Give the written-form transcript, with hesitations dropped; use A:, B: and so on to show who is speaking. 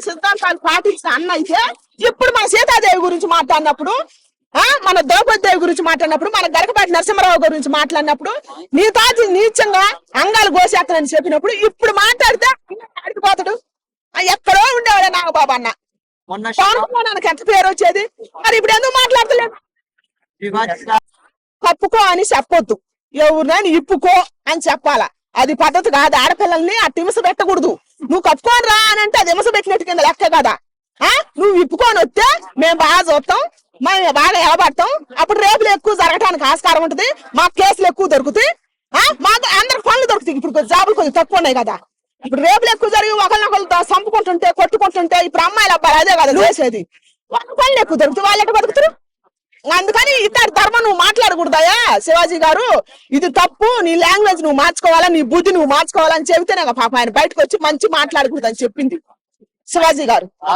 A: సిద్ధాంతాలు పాటించిన అన్న అయితే ఇప్పుడు మన సీతాదేవి గురించి మాట్లాడినప్పుడు మన ద్రౌపది గురించి మాట్లాడినప్పుడు మన గరకపాటి నరసింహరావు గురించి మాట్లాడినప్పుడు నీ తాజీ నీచంగా అంగాలు గోసేస్తానని చెప్పినప్పుడు ఇప్పుడు మాట్లాడితే ఆడిపోతాడు. ఎక్కడో ఉండేవాడే నాగబాబు అన్న పవన్ ఎంత పేరు వచ్చేది. మరి ఇప్పుడు ఎందుకు మాట్లాడతలేదు? తప్పుకో అని చెప్పొద్దు, ఎవరినైనా ఇప్పుకో అని చెప్పాలా. అది పద్ధతి కాదు. ఆడపిల్లల్ని ఆ హింస పెట్టకూడదు. నువ్వు కప్పుకొని రా అని అంటే అది హింస పెట్టినట్టు కింద లెక్క కదా. నువ్వు ఇప్పుకొని వస్తే మేము బాగా చూస్తాం, మేము బాగా ఎలబడతాం. అప్పుడు రేపులు ఎక్కువ జరగటానికి ఆస్కారం ఉంటుంది, మాకు కేసులు ఎక్కువ దొరుకుతాయి, మాకు అందరికి పనులు దొరుకుతాయి. ఇప్పుడు జాబులు కొంచెం తక్కువ ఉన్నాయి కదా. ఇప్పుడు రేపులు ఎక్కువ జరిగి ఒకరినొకరు చంపుకుంటుంటే కొట్టుకుంటుంటే ఇప్పుడు అమ్మాయిలు అబ్బాయి అదే కదా చేసేది. వాళ్ళ పనులు ఎక్కువ దొరుకుతాయి, వాళ్ళు ఎట్లా బతుకుతారు? అందుకని ఇద్దరు ధర్మం నువ్వు మాట్లాడకూడదాయా శివాజీ గారు. ఇది తప్పు, నీ లాంగ్వేజ్ నువ్వు మార్చుకోవాలా, నీ బుద్ధి నువ్వు మార్చుకోవాలని చెబితేనే పాప ఆయన బయటకు వచ్చి మంచి మాట్లాడకూడదని చెప్పింది శివాజీ గారు.